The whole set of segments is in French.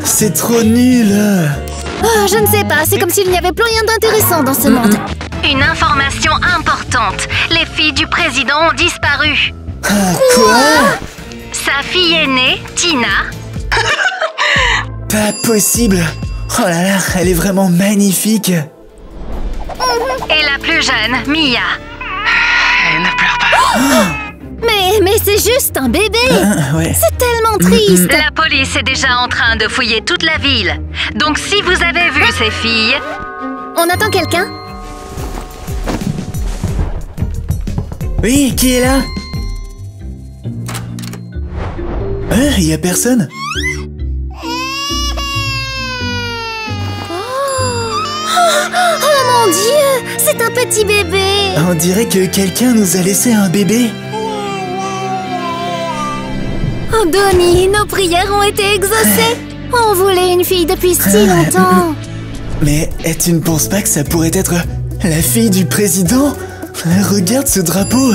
C'est trop nul. Oh, je ne sais pas, c'est comme s'il n'y avait plus rien d'intéressant dans ce monde. Une information importante. Les filles du président ont disparu. Quoi? Sa fille aînée, Tina. Pas possible. Oh là là, elle est vraiment magnifique. Et la plus jeune, Mia. Ne pleure pas. Mais c'est juste un bébé. Ouais. C'est tellement triste. La police est déjà en train de fouiller toute la ville. Donc si vous avez vu ces filles... On attend quelqu'un? Oui, qui est là? Il y a personne? Oh mon Dieu, c'est un petit bébé. On dirait que quelqu'un nous a laissé un bébé. Oh Donnie, nos prières ont été exaucées. On voulait une fille depuis si longtemps. Mais tu ne penses pas que ça pourrait être la fille du président? Regarde ce drapeau.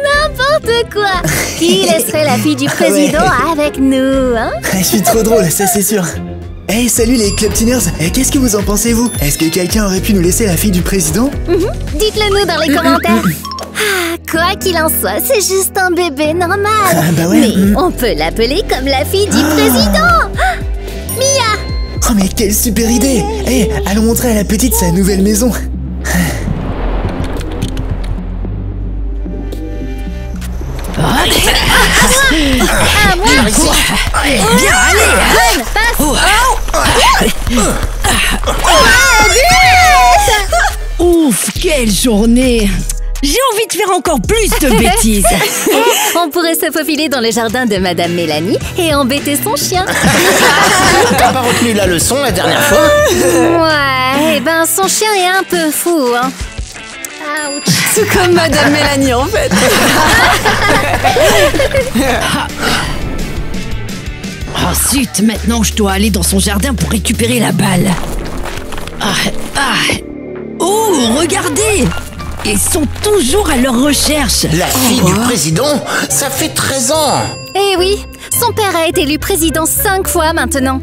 N'importe quoi. Qui laisserait la fille du président avec nous, hein? Je suis trop drôle, ça c'est sûr. Hey, salut les Club Teeners. Qu'est-ce que vous en pensez, vous? Est-ce que quelqu'un aurait pu nous laisser la fille du président? Dites-le nous dans les commentaires. Quoi qu'il en soit, c'est juste un bébé normal. Bah ouais. Mais on peut l'appeler comme la fille du président. Mia. Oh mais quelle super idée. Hey, allons montrer à la petite sa nouvelle maison. À moi. Bien, allez. Ouf, quelle journée. J'ai envie de faire encore plus de bêtises. On pourrait se faufiler dans le jardin de Madame Mélanie et embêter son chien. T'as pas retenu la leçon la dernière fois? Ouais, ben son chien est un peu fou, hein. Ouch. Tout comme Madame Mélanie, en fait. Oh zut, maintenant je dois aller dans son jardin pour récupérer la balle. Oh, regardez! Ils sont toujours à leur recherche. La fille du président, ça fait 13 ans. Eh oui, son père a été élu président 5 fois maintenant.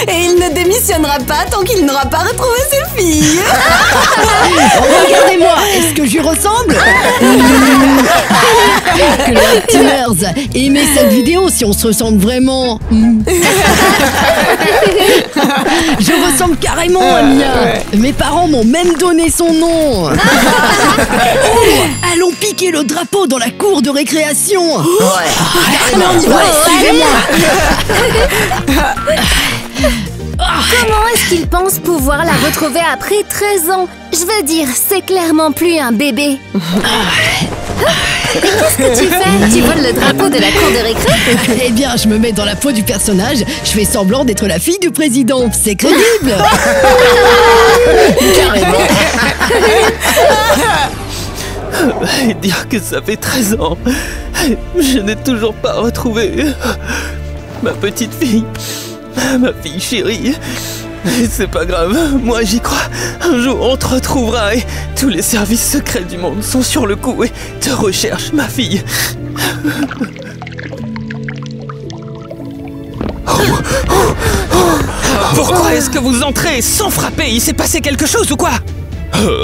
Et il ne démissionnera pas tant qu'il n'aura pas retrouvé ses filles. Regardez-moi, est-ce que je lui ressemble? Club Teeners, aimez cette vidéo si on se ressemble vraiment. Je ressemble carrément à Mia. Mes parents m'ont même donné son nom. Allons piquer le drapeau dans la cour de récréation. Carrément. Suivez-moi. Comment est-ce qu'il pense pouvoir la retrouver après 13 ans? Je veux dire, c'est clairement plus un bébé. Et qu'est-ce que tu fais? Tu voles le drapeau de la cour de récré? Eh bien, je me mets dans la peau du personnage. Je fais semblant d'être la fille du président. C'est crédible. Carrément. Et dire que ça fait 13 ans. Je n'ai toujours pas retrouvé ma petite fille. Ma fille chérie. Et c'est pas grave, moi j'y crois. Un jour on te retrouvera et tous les services secrets du monde sont sur le coup et te recherchent, ma fille. Pourquoi est-ce que vous entrez sans frapper? Il s'est passé quelque chose ou quoi?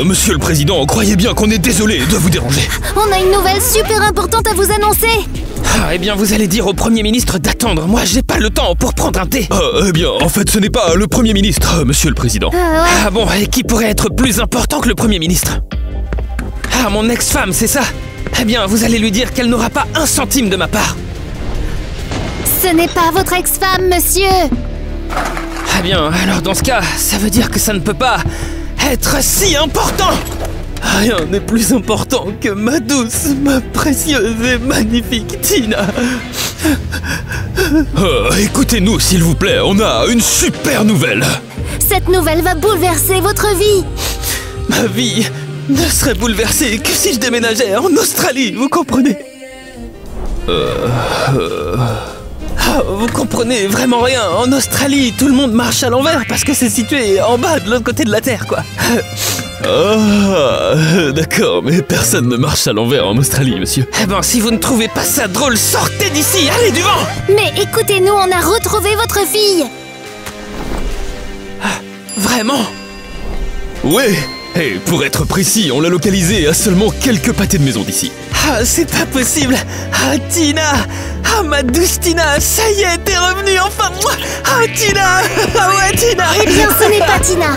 Monsieur le Président, croyez bien qu'on est désolé de vous déranger. On a une nouvelle super importante à vous annoncer. Eh bien, vous allez dire au Premier ministre d'attendre. Moi, j'ai pas le temps pour prendre un thé. Eh bien, en fait, ce n'est pas le Premier ministre, Monsieur le Président. Ah bon, et qui pourrait être plus important que le Premier ministre? Ah, mon ex-femme, c'est ça? Eh bien, vous allez lui dire qu'elle n'aura pas un centime de ma part. Ce n'est pas votre ex-femme, monsieur. Ah bien, alors dans ce cas, ça veut dire que ça ne peut pas être si important. Rien n'est plus important que ma douce, ma précieuse et magnifique Tina. Écoutez-nous, s'il vous plaît, on a une super nouvelle. Cette nouvelle va bouleverser votre vie. Ma vie ne serait bouleversée que si je déménageais en Australie, vous comprenez? Vous comprenez vraiment rien. En Australie, tout le monde marche à l'envers parce que c'est situé en bas, de l'autre côté de la Terre, quoi. Ah, d'accord, mais personne ne marche à l'envers en Australie, monsieur. Eh ben, si vous ne trouvez pas ça drôle, sortez d'ici. Allez, du vent. Mais écoutez-nous, on a retrouvé votre fille. Vraiment? Ouais. Et pour être précis, on l'a localisée à seulement quelques pâtés de maison d'ici. Ah, c'est pas possible. Ah, Tina. Ah, ma douce Tina. Ça y est, t'es revenue enfin. Ah, Tina. Ah ouais, Tina. Eh bien, ce n'est pas Tina.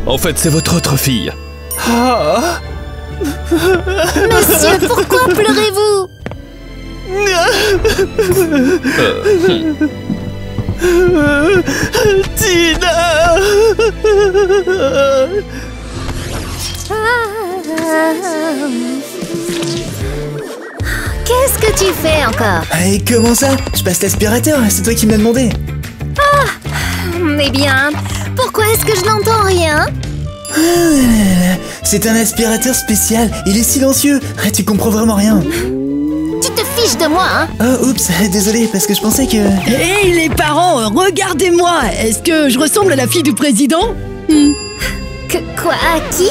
En fait, c'est votre autre fille. Ah. Monsieur, pourquoi pleurez-vous? Tina. Qu'est-ce que tu fais encore? Et comment ça? Je passe l'aspirateur, c'est toi qui me l'as demandé. Eh bien, pourquoi est-ce que je n'entends rien? C'est un aspirateur spécial, il est silencieux. Tu comprends vraiment rien. Tu te fiches de moi, hein? Oh, oups, désolé, parce que je pensais que... Hé les parents, regardez-moi. Est-ce que je ressemble à la fille du président? Quoi? À qui?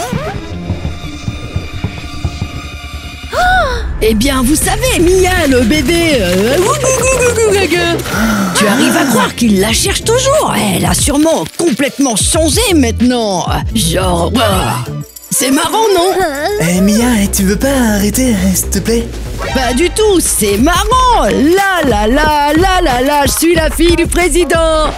Eh bien, vous savez, Mia, le bébé... Tu arrives à croire qu'il la cherche toujours? Elle a sûrement complètement changé maintenant. Genre... C'est marrant, non? Mia, tu veux pas arrêter, s'il te plaît? Pas du tout, c'est marrant. Je suis la fille du président.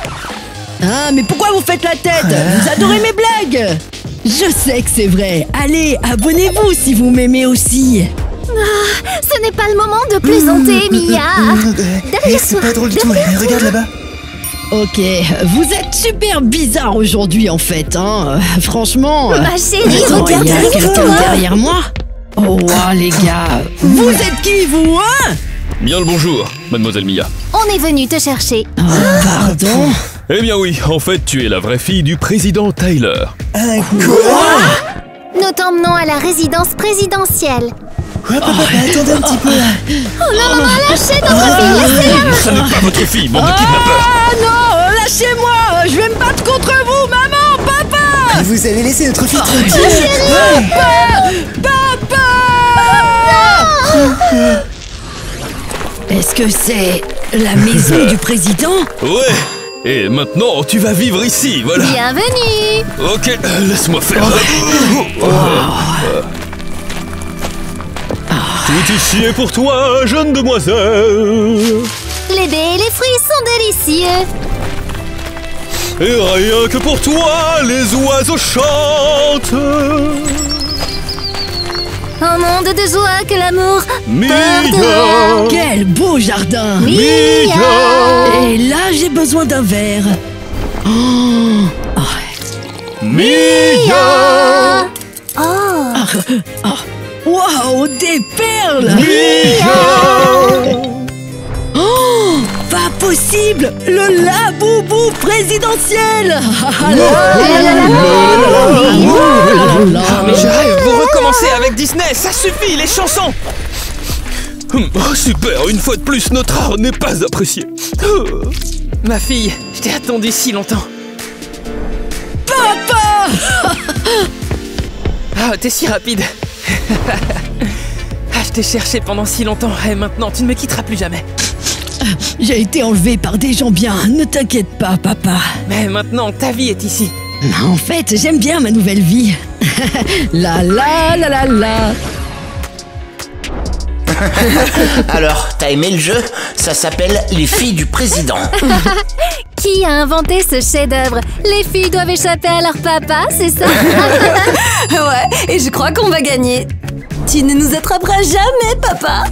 Ah, mais pourquoi vous faites la tête? Vous adorez mes blagues? Je sais que c'est vrai. Allez, abonnez-vous si vous m'aimez aussi. Ce n'est pas le moment de plaisanter, Mia. Derrière C'est toi. pas drôle du tout, regarde là-bas. Ok, vous êtes super bizarre aujourd'hui en fait, hein. Franchement... Ma chérie, Attends, il regarde y a avec quelqu'un toi. derrière moi? Oh, wow, les gars. Vous êtes qui, vous, hein? Bien le bonjour, mademoiselle Mia. On est venu te chercher. Oh, pardon. Eh bien oui, en fait, tu es la vraie fille du président Tyler. Quoi? Nous t'emmenons à la résidence présidentielle. Quoi, papa, attendez un petit peu là. Oh non, maman, lâchez notre fille, laissez-la. Ça n'est pas votre fille, bande de kidnappeurs. Ah non, lâchez-moi. Je vais me battre contre vous, maman, papa. Vous allez laisser notre fille tranquille. Papa. Est-ce que c'est la maison du président? Ouais. Et maintenant, tu vas vivre ici, voilà. Bienvenue. Ok, laisse-moi faire. Tout ici est pour toi, jeune demoiselle. Les baies et les fruits sont délicieux. Et rien que pour toi, les oiseaux chantent. Un monde de joie que l'amour Mia. portera. Quel beau jardin. Mia. Et là, j'ai besoin d'un verre. Oh. Mia. Oh. Wow, des perles. Oh, pas possible. Le laboubou présidentiel. Mais je rêve, vous recommencez avec Disney, ça suffit, les chansons. Oh, super, une fois de plus, notre art n'est pas apprécié. Ma fille, je t'ai attendu si longtemps. Papa. Ah, t'es si rapide. Ah, je t'ai cherché pendant si longtemps et maintenant tu ne me quitteras plus jamais. J'ai été enlevée par des gens bien. Ne t'inquiète pas, papa. Mais maintenant ta vie est ici. En fait, j'aime bien ma nouvelle vie. La. Alors, t'as aimé le jeu? Ça s'appelle Les filles du président. Qui a inventé ce chef-d'œuvre? Les filles doivent échapper à leur papa, c'est ça? Ouais, et je crois qu'on va gagner. Tu ne nous attraperas jamais, papa.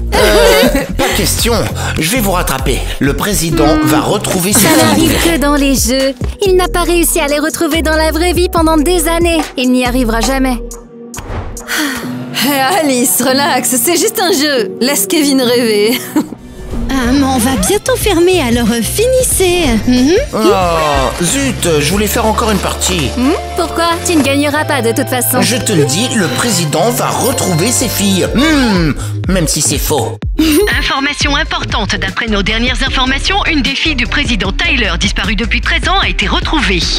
Pas question, je vais vous rattraper. Le président va retrouver ses Ça filles. n'arrive que dans les jeux. Il n'a pas réussi à les retrouver dans la vraie vie pendant des années. Il n'y arrivera jamais. Alice, relax, c'est juste un jeu. Laisse Kevin rêver. Ah, mais on va bientôt fermer, alors finissez. Oh, zut, je voulais faire encore une partie. Pourquoi? Tu ne gagneras pas de toute façon. Je te le dis, le président va retrouver ses filles. même si c'est faux. Information importante, d'après nos dernières informations, une des filles du président Tyler, disparue depuis 13 ans, a été retrouvée. Je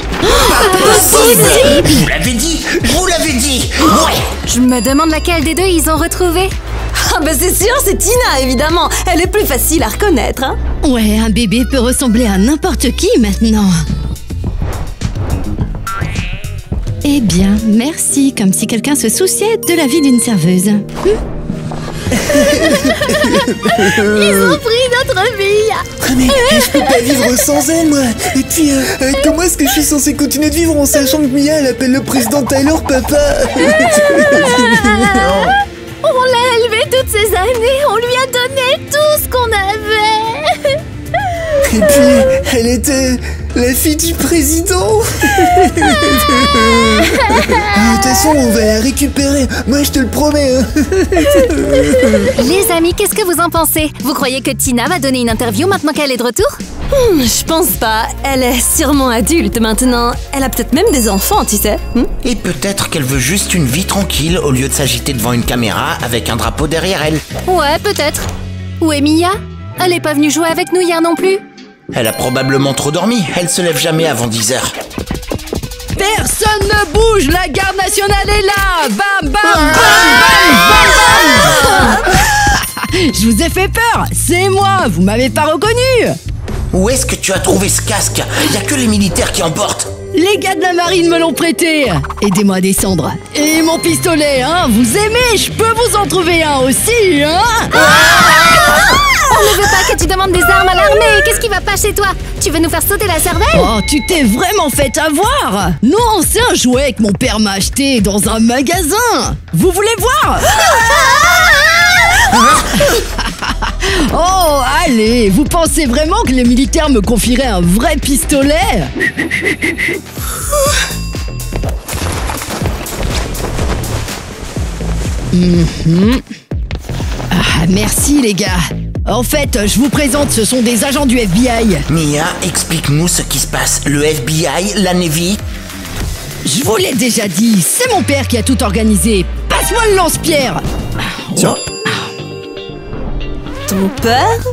vous l'avais dit, je vous l'avais dit. Ouais. Je me demande laquelle des deux ils ont retrouvé. Ah bah c'est sûr, c'est Tina, évidemment. Elle est plus facile à reconnaître, hein. Ouais, un bébé peut ressembler à n'importe qui maintenant. Eh bien, merci, comme si quelqu'un se souciait de la vie d'une serveuse. Ils ont pris notre fille. Mais je peux pas vivre sans elle, moi. Et puis, comment est-ce que je suis censé continuer de vivre en sachant que Mia, elle appelle le président Tyler papa? On l'a élevée toutes ces années, on lui a donné tout ce qu'on avait. Et puis, elle était la fille du président. De toute façon, on va la récupérer. Moi, je te le promets. Les amis, qu'est-ce que vous en pensez? Vous croyez que Tina va donner une interview maintenant qu'elle est de retour? Je pense pas. Elle est sûrement adulte maintenant. Elle a peut-être même des enfants, tu sais. Et peut-être qu'elle veut juste une vie tranquille au lieu de s'agiter devant une caméra avec un drapeau derrière elle. Ouais, peut-être. Où est Mia? Elle est pas venue jouer avec nous hier non plus. Elle a probablement trop dormi. Elle se lève jamais avant 10 heures. Personne ne bouge, la garde nationale est là. Bam, bam, bam, bam, bam, bam. Je vous ai fait peur, c'est moi, vous m'avez pas reconnu. Où est-ce que tu as trouvé ce casque? Y a que les militaires qui en portent. Les gars de la marine me l'ont prêté. Aidez-moi à descendre. Et mon pistolet, hein, vous aimez? Je peux vous en trouver un aussi, hein. On ne veut pas que tu demandes des armes à l'armée. Qu'est-ce qui va pas chez toi? Tu veux nous faire sauter la cervelle? Oh, tu t'es vraiment fait avoir. Non, c'est un jouet que mon père m'a acheté dans un magasin. Vous voulez voir? Oh, allez, vous pensez vraiment que les militaires me confieraient un vrai pistolet? Ah, merci les gars. En fait, je vous présente, ce sont des agents du FBI. Mia, explique-nous ce qui se passe. Le FBI, la Navy. Je vous l'ai déjà dit, c'est mon père qui a tout organisé. Passe-moi le lance-pierre. Tiens. Ton père?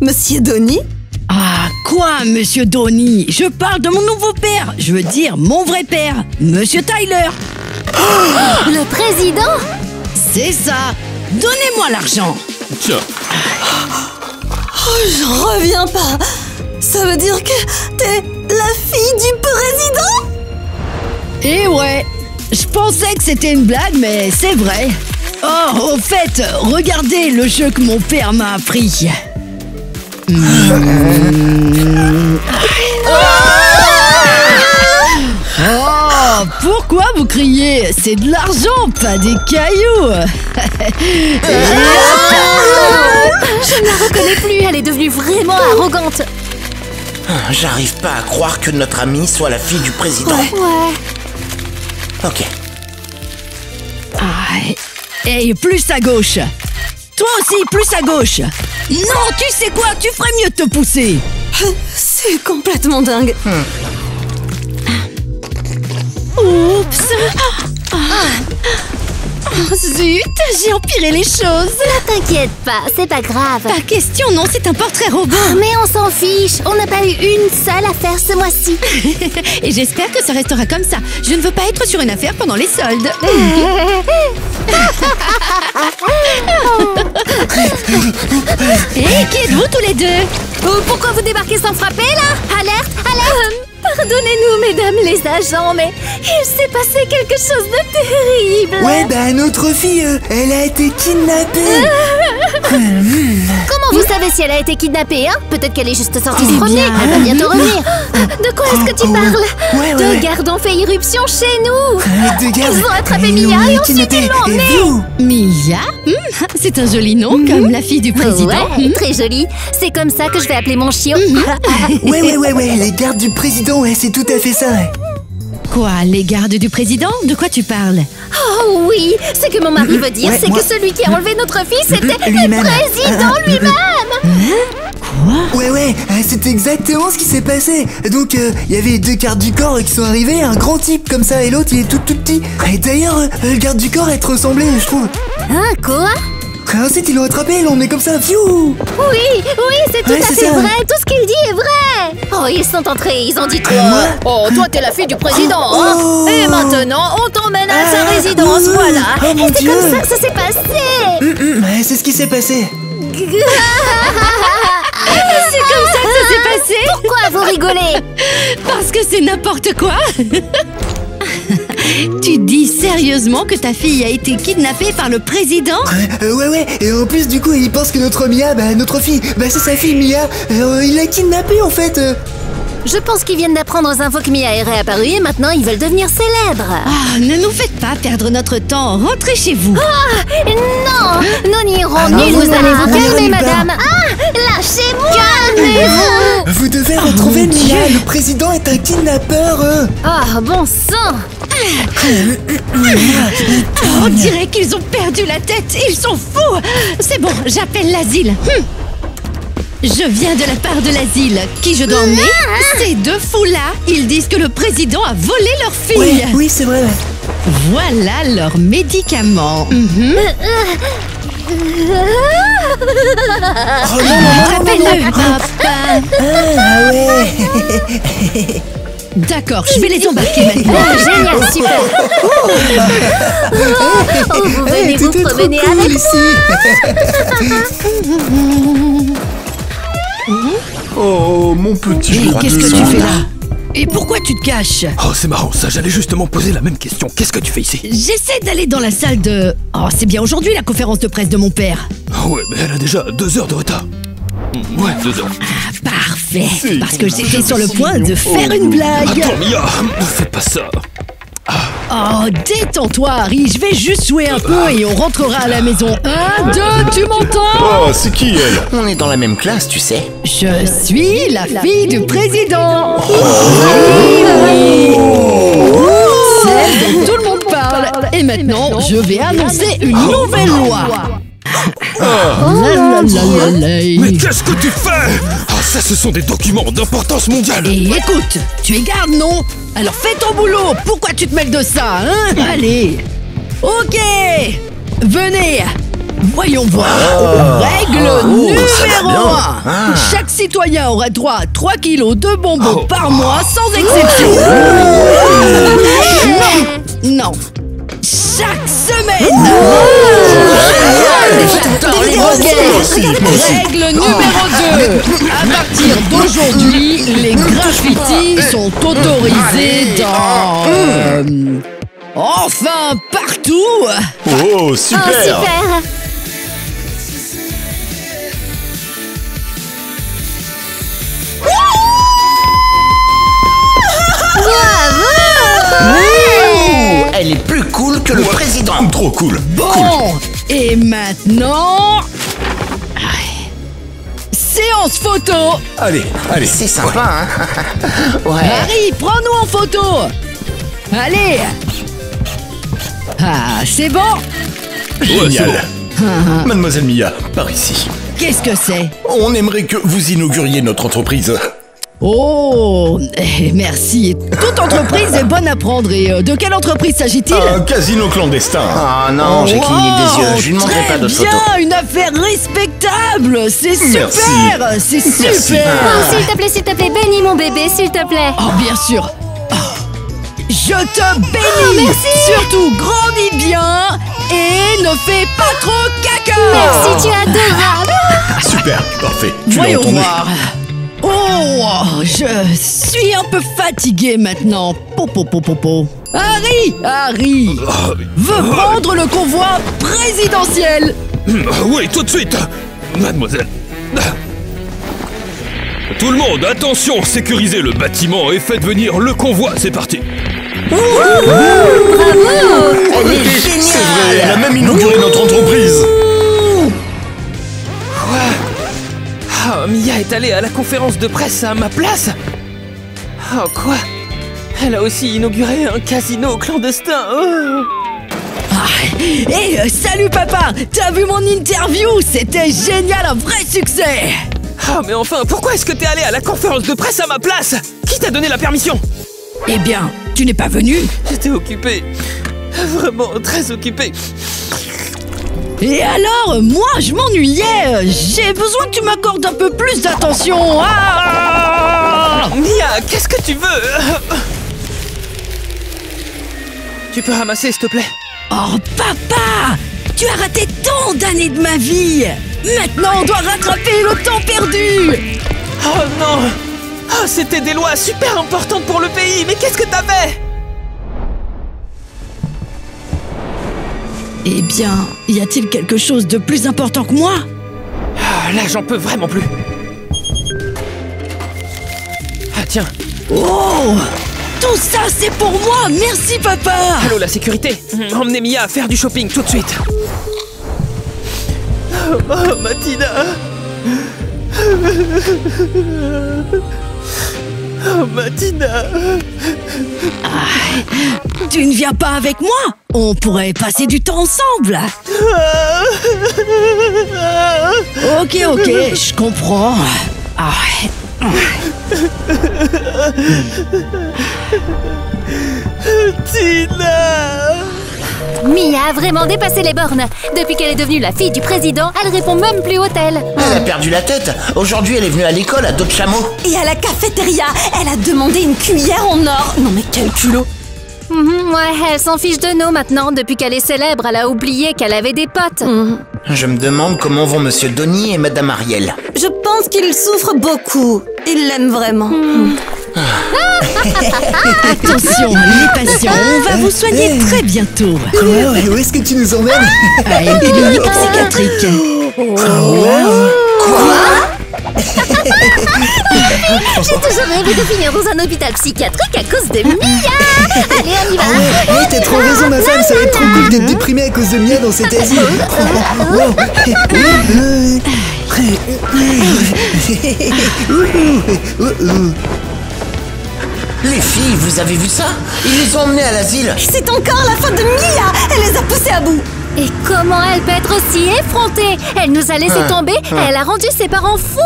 Monsieur Donnie? Ah, quoi, Monsieur Donnie? Je parle de mon nouveau père. Je veux dire, mon vrai père, Monsieur Tyler. Le président? C'est ça. Donnez-moi l'argent. Tiens. Oh, j'en reviens pas. Ça veut dire que t'es la fille du président? Eh ouais, je pensais que c'était une blague, mais c'est vrai. Oh, au fait, regardez le jeu que mon père m'a appris. Oh, pourquoi vous criez? C'est de l'argent, pas des cailloux. Je ne la reconnais plus, elle est devenue vraiment arrogante. J'arrive pas à croire que notre amie soit la fille du président. Ouais. Ok. Hey, plus à gauche. Toi aussi, plus à gauche. Non, tu sais quoi? Tu ferais mieux de te pousser. C'est complètement dingue. Oups. Oh, zut, j'ai empiré les choses. Ne t'inquiète pas, c'est pas grave. Pas question, non, c'est un portrait robot. Mais on s'en fiche, on n'a pas eu une seule affaire ce mois-ci. Et j'espère que ça restera comme ça. Je ne veux pas être sur une affaire pendant les soldes. Hé, qui êtes-vous tous les deux? Oh, pourquoi vous débarquez sans frapper, là? Alerte, alerte. Pardonnez-nous, mesdames les agents, mais il s'est passé quelque chose de terrible. Ouais, bah notre fille, elle a été kidnappée. Comment vous savez si elle a été kidnappée, hein? Peut-être qu'elle est juste sortie se promener, elle va bientôt revenir. De quoi est-ce que tu parles? Ouais. Deux gardes ont fait irruption chez nous. Deux gardes. Ils ont attrapé Mia et ensuite ils l'ont emmenée. Mia? C'est un joli nom, comme la fille du président. Ouais, très joli. C'est comme ça que je vais appeler mon chiot. Ouais, les gardes du président, ouais, c'est tout à fait ça. Ouais. Quoi, les gardes du président? De quoi tu parles? Oh oui, ce que mon mari veut dire, c'est que celui qui a enlevé notre fille, c'était le lui-même. président lui-même. Ouais, c'est exactement ce qui s'est passé. Donc, il y avait deux gardes du corps qui sont arrivés, un grand type comme ça, et l'autre, il est tout petit. Et d'ailleurs, le garde du corps, elle te ressemblait, je trouve. Hein, quoi? Ensuite, ils l'ont attrapé, là, on est comme ça, fiou. Oui, c'est tout Ouais, à c'est fait ça. vrai. Tout ce qu'il dit est vrai. Oh, ils sont entrés, ils ont dit quoi? Moi? Oh, toi, t'es la fille du président, hein? Oh. Et maintenant, on t'emmène à sa Ah, résidence, ouh. voilà. Oh mon Et c'est Dieu. comme ça que ça s'est passé. Ouais, c'est ce qui s'est passé. C'est comme ça que ça s'est passé? Pourquoi vous rigolez? Parce que c'est n'importe quoi. Tu dis sérieusement que ta fille a été kidnappée par le président? Ouais, et en plus, du coup, il pense que notre Mia, notre fille, c'est sa fille Mia. Il l'a kidnappée, en fait. Je pense qu'ils viennent d'apprendre aux infos que Mia est réapparue et maintenant ils veulent devenir célèbres. Ah, ne nous faites pas perdre notre temps. Rentrez chez vous. Non, nous n'irons non, nulle vous part. allez vous Calmez, calmer, madame. Lâchez-moi. Calmez-vous. Vous devez retrouver Mia, le président est un kidnappeur. Oh, bon sang. On dirait qu'ils ont perdu la tête. Ils sont fous. C'est bon, j'appelle l'asile. Je viens de la part de l'asile. Qui je dois emmener? Ces deux fous-là, ils disent que le président a volé leur fille. Oui, c'est vrai. Voilà leurs médicaments. Oh non. Rappelle-le, papa. Ah ouais. D'accord, je vais les embarquer maintenant. Génial, super. Vous venez vous T'étais trop promener cool avec ici. Oh, mon petit Et roi qu'est-ce de que tu sang. fais là? Et pourquoi tu te caches? Oh, c'est marrant, ça, j'allais justement poser la même question. Qu'est-ce que tu fais ici? J'essaie d'aller dans la salle de... Oh, c'est bien aujourd'hui la conférence de presse de mon père. Ouais, mais elle a déjà 2 heures de retard. Ouais, 2 heures. Ah, parfait. Parce que j'étais sur le point de faire une blague. Attends, Mia, fais pas ça. Oh, détends-toi, Harry. Je vais juste jouer un peu et on rentrera à la maison. 1, 2, tu m'entends? Oh, c'est qui elle? On est dans la même classe, tu sais. Je suis la fille du président. Celle dont tout le monde parle. Et maintenant, je vais annoncer une nouvelle loi. Mais qu'est-ce que tu fais? Ah, ça, ce sont des documents d'importance mondiale. Et écoute, tu es garde, non? Alors fais ton boulot. Pourquoi tu te mêles de ça, hein? Allez. Ok. Venez. Voyons voir. Règle numéro 1. Chaque citoyen aura droit à 3 kilos de bonbons par mois sans exception. Non. Chaque semaine. Règle numéro 2. À partir d'aujourd'hui, les graffitis sont autorisés dans... enfin, partout. Oh, super! Oh, super. Elle est plus cool que le président. Trop cool! Bon, et maintenant... Séance photo. Allez, C'est sympa, hein? Ouais. Harry, prends-nous en photo. Allez. Ah, c'est bon. génial! Mademoiselle Mia, par ici. Qu'est-ce que c'est? On aimerait que vous inauguriez notre entreprise. Oh, merci. Toute entreprise est bonne à prendre. Et de quelle entreprise s'agit-il? Un casino clandestin. Oh non, j'ai cligné des yeux. Je lui demanderai pas d'autres Très photos. bien, une affaire respectable. C'est super. C'est super. Oh, s'il te plaît, bénis mon bébé, s'il te plaît. Oh, bien sûr. Oh. Je te bénis. merci. Surtout, grandis bien et ne fais pas trop caca. Merci, tu es adorable. Super, parfait. Tu l'as Voyons entendu. voir. Oh, je suis un peu fatigué maintenant. Po. Harry veut prendre le convoi présidentiel. Oui, tout de suite. Mademoiselle. Tout le monde, attention, sécurisez le bâtiment et faites venir le convoi. C'est parti. Elle est C'est géniale. vrai, elle a même inauguré notre entreprise. Oh, Mia est allée à la conférence de presse à ma place. Oh, quoi? Elle a aussi inauguré un casino clandestin. Oh. Salut papa. T'as vu mon interview? C'était génial, un vrai succès. Ah, mais enfin, pourquoi est-ce que t'es allé à la conférence de presse à ma place? Qui t'a donné la permission? Eh bien, tu n'es pas venu? J'étais occupé. Vraiment très occupé. Et alors, moi, je m'ennuyais. J'ai besoin que tu m'accordes un peu plus d'attention. Ah! Mia, qu'est-ce que tu veux? Tu peux ramasser, s'il te plaît? Oh, papa! Tu as raté tant d'années de ma vie. Maintenant, on doit rattraper le temps perdu. Oh non! Oh, c'était des lois super importantes pour le pays, mais qu'est-ce que t'as fait? Eh bien, y a-t-il quelque chose de plus important que moi? Ah, là, j'en peux vraiment plus. Ah, tiens. Oh! Tout ça, c'est pour moi! Merci, papa! Allô, la sécurité! Emmenez Mia à faire du shopping tout de suite! Oh, Mathilda! Oh, Mathilda! Tu ne viens pas avec moi? On pourrait passer du temps ensemble! Ok, je comprends. Tina! Mia a vraiment dépassé les bornes. Depuis qu'elle est devenue la fille du président, elle répond même plus au tel. Elle a perdu la tête. Aujourd'hui, elle est venue à l'école à dos de chameau. Et à la cafétéria, elle a demandé une cuillère en or. Non mais quel culot. Ouais, elle s'en fiche de nous maintenant. Depuis qu'elle est célèbre, elle a oublié qu'elle avait des potes. Je me demande comment vont Monsieur Donny et Madame Ariel. Je pense qu'il souffre beaucoup. Il l'aime vraiment. Attention, les patients, on va vous soigner très bientôt. Quoi? Où est-ce que tu nous emmènes? À une clinique psychiatrique. J'ai toujours rêvé de finir dans un hôpital psychiatrique à cause de Mia. Allez, on y va. Ouais, t'as trop raison, ma femme. Ça va être trop cool d'être déprimée à cause de Mia dans cet asile. Les filles, vous avez vu ça? Ils les ont emmenées à l'asile. C'est encore la faute de Mia. Elle les a poussés à bout. Et comment elle peut être aussi effrontée? Elle nous a laissé tomber et elle a rendu ses parents fous.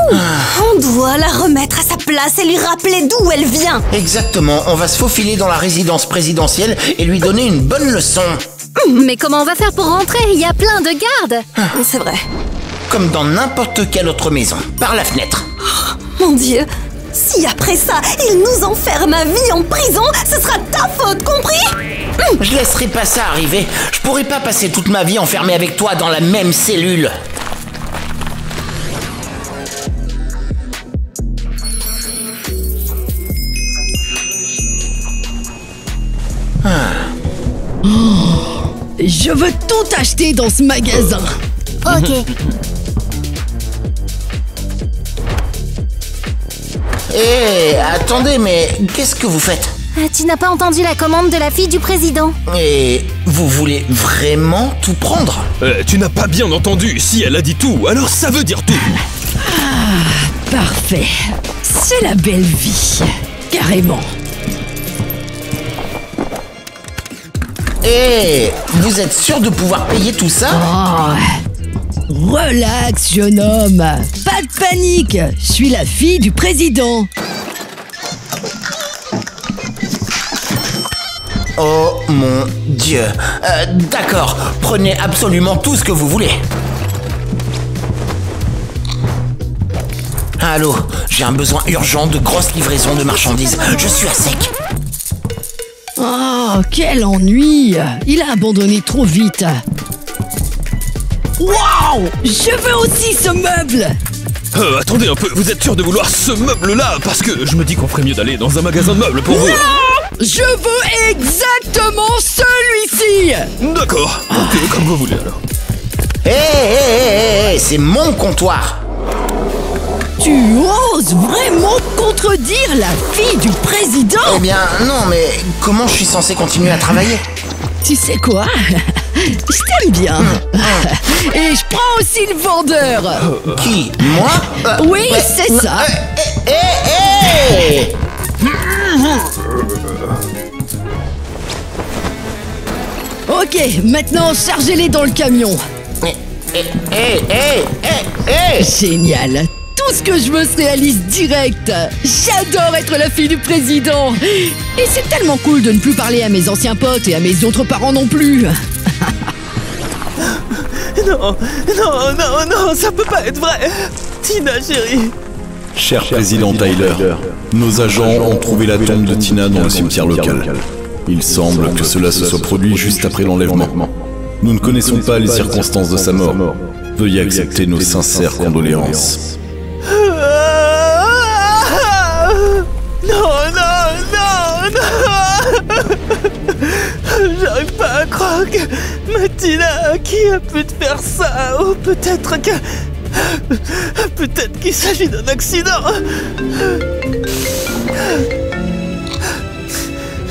On doit la remettre à sa place et lui rappeler d'où elle vient. Exactement, on va se faufiler dans la résidence présidentielle et lui donner une bonne leçon. Mais comment on va faire pour rentrer? Il y a plein de gardes. C'est vrai. Comme dans n'importe quelle autre maison, par la fenêtre. Mon Dieu. Si après ça, il nous enferme à vie en prison, ce sera ta faute, compris? Je laisserai pas ça arriver. Je pourrais pas passer toute ma vie enfermée avec toi dans la même cellule. Je veux tout acheter dans ce magasin. Ok. Hé, attendez, mais qu'est-ce que vous faites? Tu n'as pas entendu la commande de la fille du président? Et vous voulez vraiment tout prendre? Tu n'as pas bien entendu. Si elle a dit tout, alors ça veut dire tout. Parfait. C'est la belle vie. Carrément. Hé, vous êtes sûr de pouvoir payer tout ça? Relax, jeune homme. Pas de panique. Je suis la fille du président. Oh mon Dieu. D'accord, prenez absolument tout ce que vous voulez. Allô, j'ai un besoin urgent de grosses livraisons de marchandises. Je suis à sec. Oh, quel ennui. Il a abandonné trop vite. Waouh! Je veux aussi ce meuble. Attendez un peu, vous êtes sûr de vouloir ce meuble-là? Parce que je me dis qu'on ferait mieux d'aller dans un magasin de meubles pour vous. Je veux exactement celui-ci. D'accord, ok, comme vous voulez alors. Hé, c'est mon comptoir. Tu oses vraiment contredire la fille du président? Eh bien, non, mais comment je suis censé continuer à travailler? Tu sais quoi? Je t'aime bien. Et je prends aussi le vendeur. Qui? Moi? Oui, c'est ça. Hé! Ok, maintenant chargez-les dans le camion. Génial. Tout ce que je veux se réalise direct. J'adore être la fille du président. Et c'est tellement cool de ne plus parler à mes anciens potes et à mes autres parents non plus. Non, non, non, non, ça peut pas être vrai. Tina, chérie. Cher président Tyler, nos agents ont trouvé la tombe de Tina dans le cimetière local. Il semble que cela se soit produit juste après l'enlèvement. Nous ne connaissons pas les circonstances de sa mort. Veuillez accepter nos sincères condoléances. Non, non, non, non. J'arrive pas à croire que Tina, qui a pu te faire ça? Ou peut-être que... Peut-être qu'il s'agit d'un accident.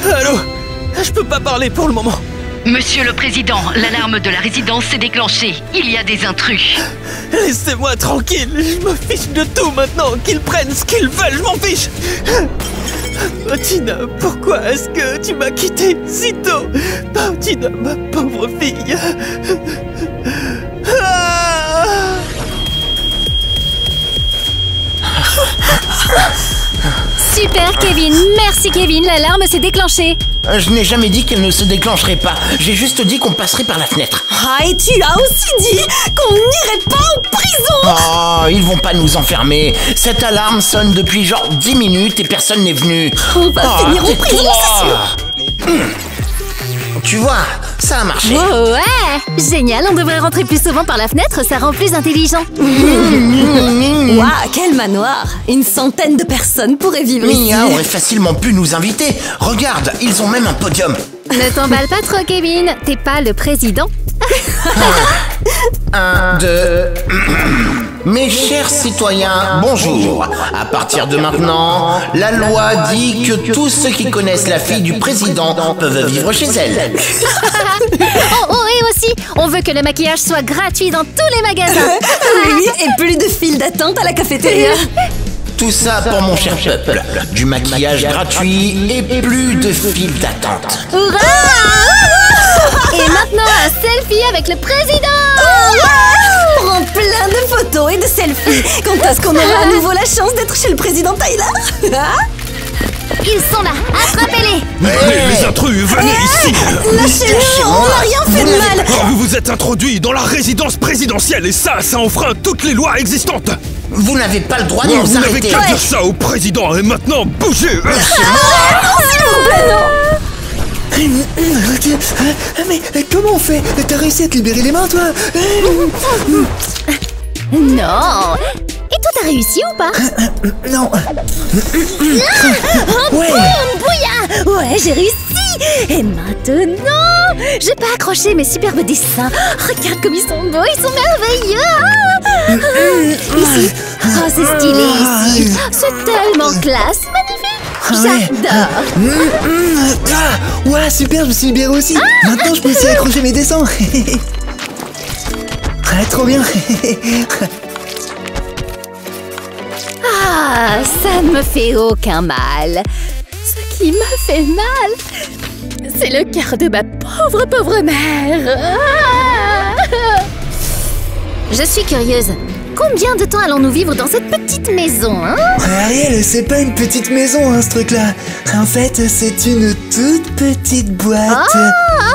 Allô? Je peux pas parler pour le moment. Monsieur le Président, l'alarme de la résidence s'est déclenchée. Il y a des intrus. Laissez-moi tranquille, je me fiche de tout maintenant. Qu'ils prennent ce qu'ils veulent, je m'en fiche. Oh, Tina, pourquoi est-ce que tu m'as quitté si tôt? Oh, Tina, ma pauvre fille. Super, Kevin. Merci, Kevin. L'alarme s'est déclenchée. Je n'ai jamais dit qu'elle ne se déclencherait pas. J'ai juste dit qu'on passerait par la fenêtre. Ah, et tu as aussi dit qu'on n'irait pas en prison. Oh, ils vont pas nous enfermer. Cette alarme sonne depuis genre 10 minutes et personne n'est venu. On va finir en prison, c'est sûr. Tu vois, ça a marché. Oh ouais. Génial, on devrait rentrer plus souvent par la fenêtre, ça rend plus intelligent. Waouh, quel manoir. Une centaine de personnes pourraient vivre ici. Mia aurait facilement pu nous inviter. Regarde, ils ont même un podium. Ne t'emballe pas trop, Kevin. T'es pas le président. 1, 2... Mes chers citoyens, bonjour. À partir de maintenant, la loi dit que tous ceux qui connaissent la fille du président peuvent vivre chez elle. Oh, et aussi, on veut que le maquillage soit gratuit dans tous les magasins. Oui, et plus de files d'attente à la cafétéria. Tout ça pour mon cher peuple. Du maquillage gratuit et plus de files d'attente. Et maintenant, un selfie avec le président. Prends plein de photos et de selfies. Quand est-ce qu'on aura à nouveau la chance d'être chez le président Tyler? Ils sont là, attrapez-les. Les intrus, venez ici. Lâchez-le, on n'a rien fait de mal. Vous vous êtes introduit dans la résidence présidentielle et ça enfreint toutes les lois existantes. Vous n'avez pas le droit de nous Vous n'avez arrêter. qu'à dire ça au président et maintenant bougez. S'il vous plaît, non. Mais comment on fait? T'as réussi à te libérer les mains, toi? Non. Et toi, t'as réussi ou pas? Non. Ouais. Bouya. Ouais, j'ai réussi. Et maintenant, j'ai pas accroché mes superbes dessins. Regarde comme ils sont beaux, ils sont merveilleux. Ici. Oh, c'est stylé ici. C'est tellement classe, magnifique. J'adore. Ouais, super, je me suis libéré aussi. Maintenant, je peux aussi accrocher mes dessins. Trop bien. Ah, ça ne me fait aucun mal. Ce qui me fait mal, c'est le cœur de ma pauvre mère. Ah. Je suis curieuse. Combien de temps allons-nous vivre dans cette petite maison, hein? Ariel, c'est pas une petite maison, hein, ce truc-là. En fait, c'est une toute petite boîte.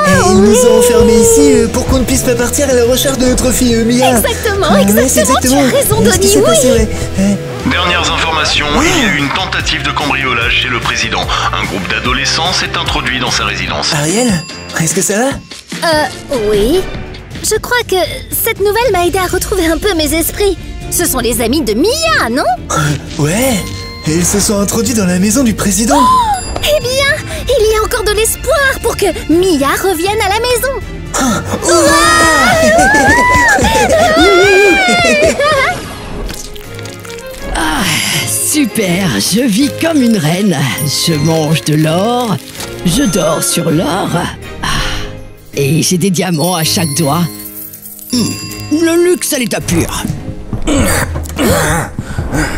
Et ils nous ont enfermés ici pour qu'on ne puisse pas partir à la recherche de notre fille Mia. Exactement, Ouais, exactement. Tu as raison, C'est ce qui Donnie, s'est passé, oui. ouais. Dernières informations, il y a eu une tentative de cambriolage chez le président. Un groupe d'adolescents s'est introduit dans sa résidence. Ariel, est-ce que ça va? Oui. Je crois que cette nouvelle m'a aidé à retrouver un peu mes esprits. Ce sont les amis de Mia, non? Ouais, et ils se sont introduits dans la maison du président. Eh bien, il y a encore de l'espoir pour que Mia revienne à la maison. Ah, super, je vis comme une reine. Je mange de l'or, je dors sur l'or. Ah, et j'ai des diamants à chaque doigt. Le luxe à l'état pur.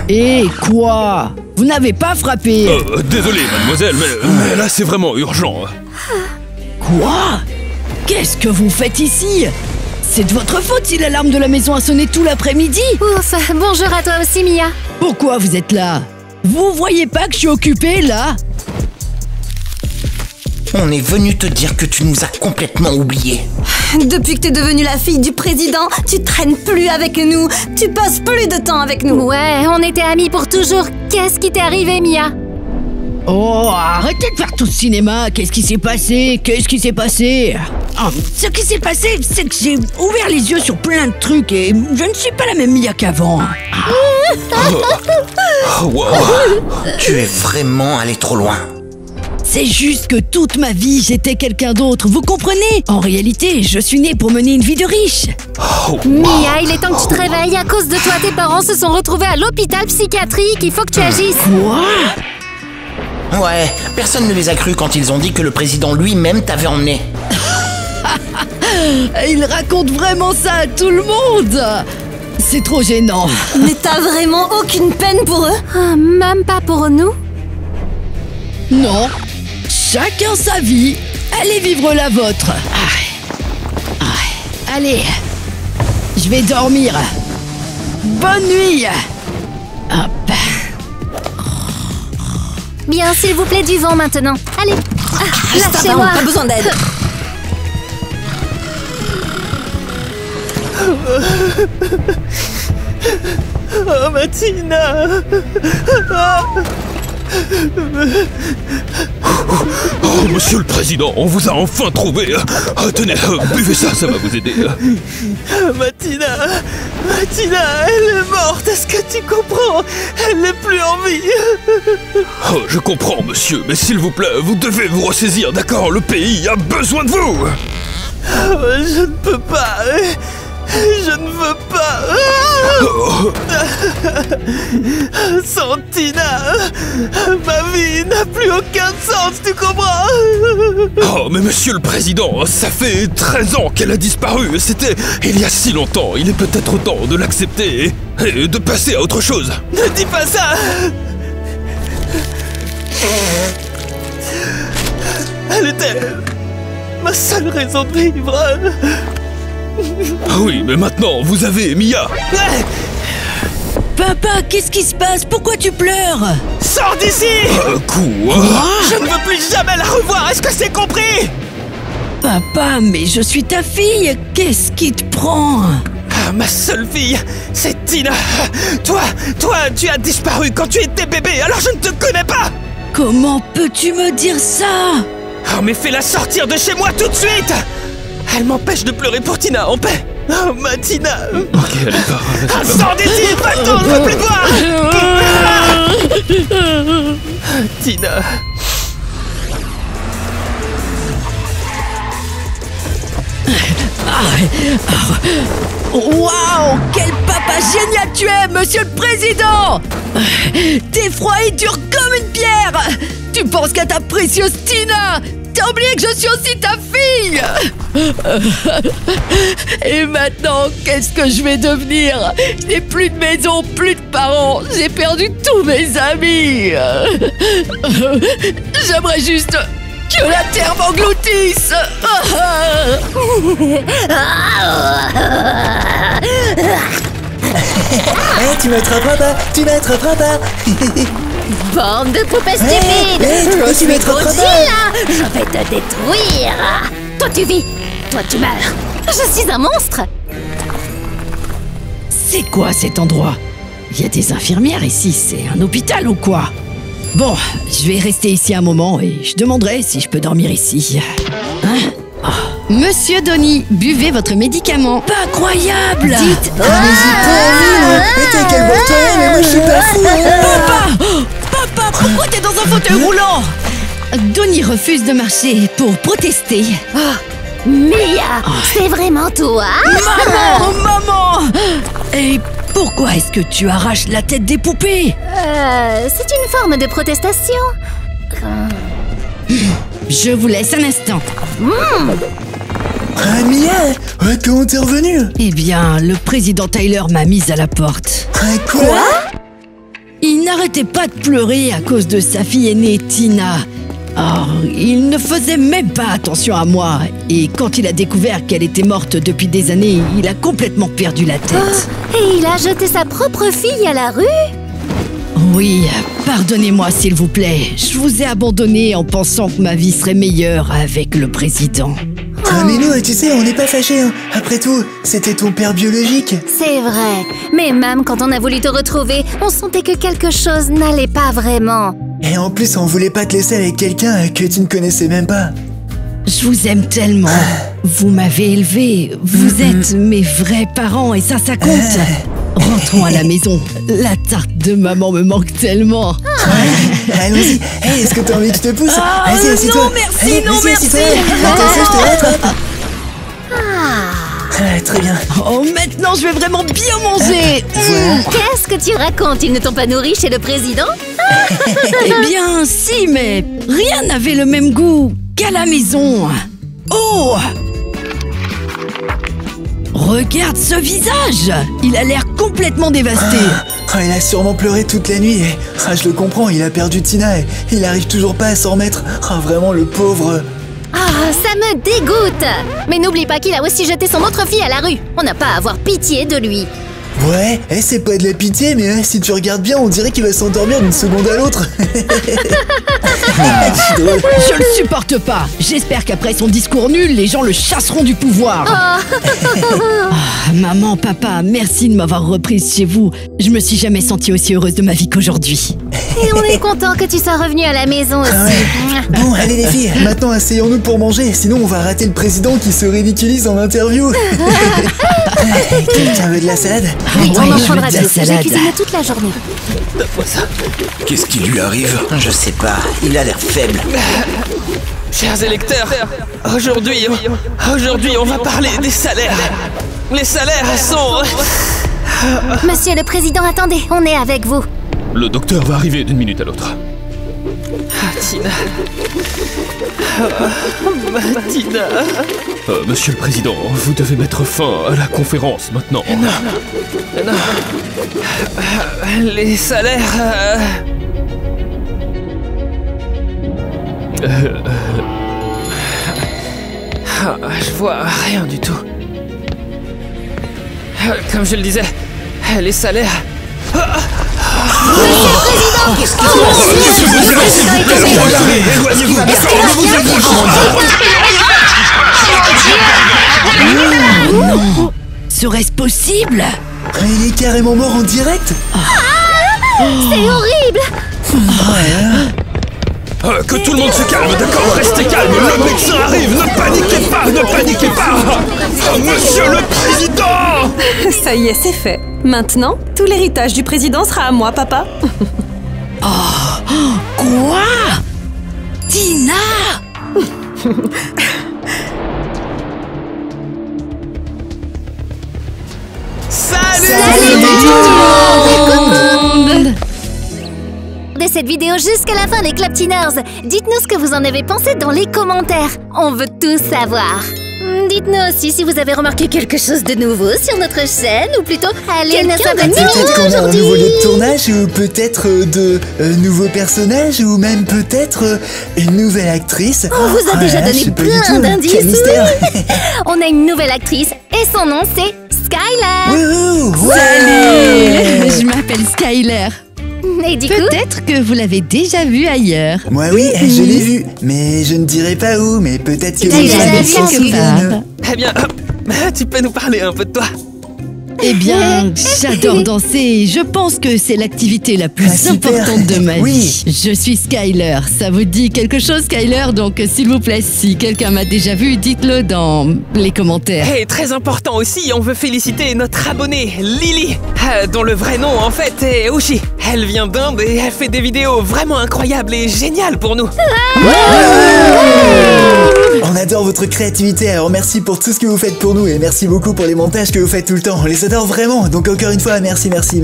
Et quoi? Vous n'avez pas frappé? Désolé, mademoiselle, mais là c'est vraiment urgent. Quoi? Qu'est-ce que vous faites ici? C'est de votre faute si l'alarme de la maison a sonné tout l'après-midi. Ouf, bonjour à toi aussi, Mia. Pourquoi vous êtes là? Vous voyez pas que je suis occupée, là? On est venu te dire que tu nous as complètement oubliés. Depuis que t'es devenue la fille du président, tu traînes plus avec nous. Tu passes plus de temps avec nous. Ouais, on était amis pour toujours. Qu'est-ce qui t'est arrivé, Mia? Oh, arrêtez de faire tout ce cinéma. Qu'est-ce qui s'est passé? Qu'est-ce qui s'est passé? Oh, ce qui s'est passé, c'est que j'ai ouvert les yeux sur plein de trucs et je ne suis pas la même Mia qu'avant. Wow. Tu es vraiment allé trop loin. C'est juste que toute ma vie, j'étais quelqu'un d'autre, vous comprenez? En réalité, je suis née pour mener une vie de riche. Mia, il est temps que tu te réveilles. À cause de toi, tes parents se sont retrouvés à l'hôpital psychiatrique. Il faut que tu agisses. Quoi? Ouais, personne ne les a cru quand ils ont dit que le président lui-même t'avait emmené. Il raconte vraiment ça à tout le monde. C'est trop gênant. Mais t'as vraiment aucune peine pour eux? Ah, même pas pour nous? Non. Chacun sa vie. Allez vivre la vôtre. Allez. Je vais dormir. Bonne nuit. Hop. Bien, s'il vous plaît, du vent maintenant. Allez. Lâchez-moi. Pas besoin d'aide. Oh, Martina. Oh, monsieur le président, on vous a enfin trouvé. Tenez, buvez ça, ça va vous aider. Martina, elle est morte. Est-ce que tu comprends? Elle n'est plus en vie. Oh, je comprends, monsieur, mais s'il vous plaît, vous devez vous ressaisir, d'accord? Le pays a besoin de vous. Je ne peux pas. Je ne veux pas. Sans Tina, ma vie n'a plus aucun sens, tu comprends? Oh, mais monsieur le président, ça fait 13 ans qu'elle a disparu. C'était il y a si longtemps. Il est peut-être temps de l'accepter et de passer à autre chose. Ne dis pas ça. Elle était ma seule raison de vivre. Ah oui, mais maintenant, vous avez Mia. Papa, qu'est-ce qui se passe? Pourquoi tu pleures? Sors d'ici! Quoi? Je ne veux plus jamais la revoir, est-ce que c'est compris? Papa, mais je suis ta fille. Qu'est-ce qui te prend? Ma seule fille, c'est Tina. Toi, tu as disparu quand tu étais bébé, alors je ne te connais pas. Comment peux-tu me dire ça? Oh, mais fais-la sortir de chez moi tout de suite. Elle m'empêche de pleurer pour Tina, en paix. Oh, ma Tina. Ok, allez, va. Sors d'ici, va-t'en, je veux plus te voir. Tina. Waouh, quel papa génial tu es, monsieur le président! T'es froid et dur comme une pierre! Tu penses qu'à ta précieuse Tina! T'as oublié que je suis aussi ta fille! Et maintenant, qu'est-ce que je vais devenir? Je n'ai plus de maison, plus de parents, j'ai perdu tous mes amis! J'aimerais juste que la terre m'engloutisse! Tu m'attraperas pas. Bande de poupées stupides! Je suis Godzilla! Je vais te détruire! Toi tu vis, toi tu meurs! Je suis un monstre! C'est quoi cet endroit? Il y a des infirmières ici, c'est un hôpital ou quoi? Bon, je vais rester ici un moment et je demanderai si je peux dormir ici. Hein? Oh. Monsieur Donny, buvez votre médicament. Pas croyable! Dites! Mais j'y t'es quel bon temps, mais moi je suis pas fou. Papa! Papa, pourquoi t'es dans un fauteuil roulant? Donny refuse de marcher pour protester. Mia! C'est vraiment toi? Maman! Et pourquoi est-ce que tu arraches la tête des poupées? C'est une forme de protestation. Je vous laisse un instant. Ah, Mia, comment t'es revenue? Eh bien, le président Tyler m'a mise à la porte. Quoi? Il n'arrêtait pas de pleurer à cause de sa fille aînée, Tina. Oh, il ne faisait même pas attention à moi. Et quand il a découvert qu'elle était morte depuis des années, il a complètement perdu la tête. Et il a jeté sa propre fille à la rue? Oui, pardonnez-moi s'il vous plaît. Je vous ai abandonné en pensant que ma vie serait meilleure avec le président. Ah, mais nous, tu sais, on n'est pas fâchés, hein. Après tout, c'était ton père biologique. C'est vrai. Mais même quand on a voulu te retrouver, on sentait que quelque chose n'allait pas vraiment. Et en plus, on voulait pas te laisser avec quelqu'un que tu ne connaissais même pas. Je vous aime tellement. Vous m'avez élevé. Vous êtes mes vrais parents et ça compte. Rentrons à la maison. La tarte de maman me manque tellement. Allons-y. Hey, est-ce que t'as envie que je te pousse? Vas-y, assieds-toi. Non, merci, Allez, non, vas-y, merci. assieds-toi. Attends, ça, je te rattrape. Très bien. Oh, maintenant, je vais vraiment bien manger. Voilà. Qu'est-ce que tu racontes? Ils ne t'ont pas nourri chez le président? Eh bien, si, mais rien n'avait le même goût qu'à la maison. Oh! Regarde ce visage! Il a l'air complètement dévasté. Il a sûrement pleuré toute la nuit. Je le comprends, il a perdu Tina et il arrive toujours pas à s'en remettre. Vraiment, le pauvre. Ah, ça me dégoûte! Mais n'oublie pas qu'il a aussi jeté son autre fille à la rue. On n'a pas à avoir pitié de lui. Ouais, c'est pas de la pitié, mais si tu regardes bien, on dirait qu'il va s'endormir d'une seconde à l'autre. Je le supporte pas. J'espère qu'après son discours nul, les gens le chasseront du pouvoir. Maman, papa, merci de m'avoir reprise chez vous. Je me suis jamais sentie aussi heureuse de ma vie qu'aujourd'hui. Et on est content que tu sois revenu à la maison aussi. Bon, allez les filles, maintenant asseyons-nous pour manger, sinon on va rater le président qui se ridiculise en interview. Quelqu'un veut de la salade? Oui, on en je veux prendra de la tous. J'ai salade. cuisiné toute la journée. Donne-moi ça. Qu'est-ce qui lui arrive? Je sais pas, il a l'air faible. Chers électeurs, aujourd'hui, on va parler des salaires. Les salaires sont... Monsieur le Président, attendez, on est avec vous. Le docteur va arriver d'une minute à l'autre. Tina... Tina... Monsieur le Président, vous devez mettre fin à la conférence maintenant. Non. Les salaires... Je vois rien du tout. Comme je le disais, les salaires... Non. Serait-ce possible? Il est carrément mort en direct. C'est horrible! Que tout le monde se calme, d'accord? Restez calme, le médecin arrive, ne paniquez pas. Monsieur le Président! Ça y est, c'est fait. Maintenant, tout l'héritage du président sera à moi, papa. Quoi? Tina? Salut de cette vidéo jusqu'à la fin, les Claptiners. Dites-nous ce que vous en avez pensé dans les commentaires. On veut tout savoir. Dites-nous aussi si vous avez remarqué quelque chose de nouveau sur notre chaîne, ou plutôt allez nous abonner Peut-être qu'on a un aujourd'hui. nouveau lieu de tournage, ou peut-être de nouveaux personnages, ou même peut-être une nouvelle actrice. On vous a déjà je donné sais pas du plein tout. d'indices. Quel mystère. On a une nouvelle actrice et son nom c'est Skyler. Wouhou, ouais. Salut! Je m'appelle Skyler. Et du coup, Peut-être que vous l'avez déjà vu ailleurs. Moi oui, je l'ai vu, mais je ne dirai pas où, mais peut-être que l'as vous déjà avez vu sens quelque part. Eh bien, tu peux nous parler un peu de toi? Eh bien, j'adore danser. Je pense que c'est l'activité la plus super. importante de ma Oui. vie. Je suis Skyler. Ça vous dit quelque chose, Skyler? Donc, s'il vous plaît, si quelqu'un m'a déjà vu, dites-le dans les commentaires. Et très important aussi, on veut féliciter notre abonnée, Lily, dont le vrai nom en fait est Ushi. Elle vient d'Inde et elle fait des vidéos vraiment incroyables et géniales pour nous. On adore votre créativité, alors merci pour tout ce que vous faites pour nous et merci beaucoup pour les montages que vous faites tout le temps. On les adore vraiment, donc encore une fois, merci beaucoup.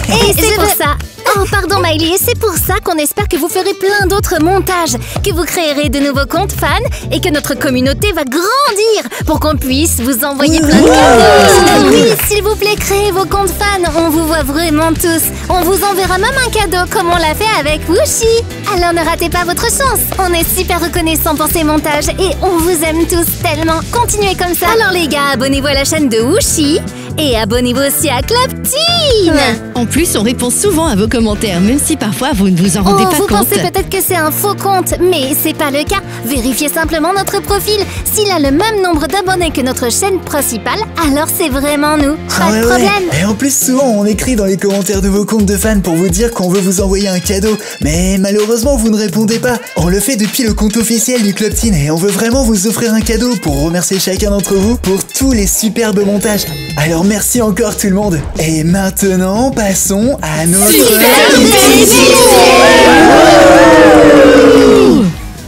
et c'est pour ça. Oh, pardon Miley, et c'est pour ça qu'on espère que vous ferez plein d'autres montages, que vous créerez de nouveaux comptes fans et que notre communauté va grandir pour qu'on puisse vous envoyer plein de cadeaux. Oui, s'il vous plaît, créez vos comptes fans, on vous voit vraiment tous. On vous enverra même un cadeau comme on l'a fait avec Wushi. Alors ne ratez pas votre chance. On est super reconnaissants pour ces montages et on vous aime tous tellement. Continuez comme ça. Alors les gars, abonnez-vous à la chaîne de Wushi. Et abonnez-vous aussi à Club Teen. En plus, on répond souvent à vos commentaires, même si parfois vous ne vous en rendez pas vous compte. pensez peut-être que c'est un faux compte, mais c'est pas le cas. Vérifiez simplement notre profil. S'il a le même nombre d'abonnés que notre chaîne principale, alors c'est vraiment nous. Pas de problème. Et en plus, souvent, on écrit dans les commentaires de vos comptes de fans pour vous dire qu'on veut vous envoyer un cadeau. Mais malheureusement, vous ne répondez pas. On le fait depuis le compte officiel du Club Teen et on veut vraiment vous offrir un cadeau pour remercier chacun d'entre vous pour tous les superbes montages. Alors merci encore tout le monde. Et maintenant, passons à notre...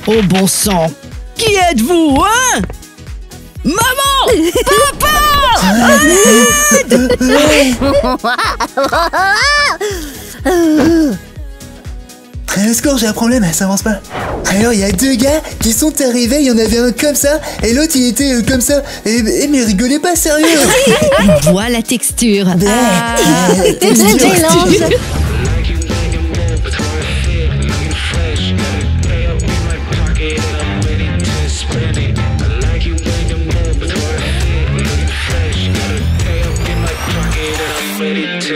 Oh bon sang! Qui êtes-vous, hein? Maman! Au secours, j'ai un problème, ça avance pas. Alors, il y a deux gars qui sont arrivés, il y en avait un comme ça, et l'autre il était comme ça. Mais rigolez pas, sérieux. Vois la texture. Le mélange.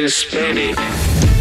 Spend it.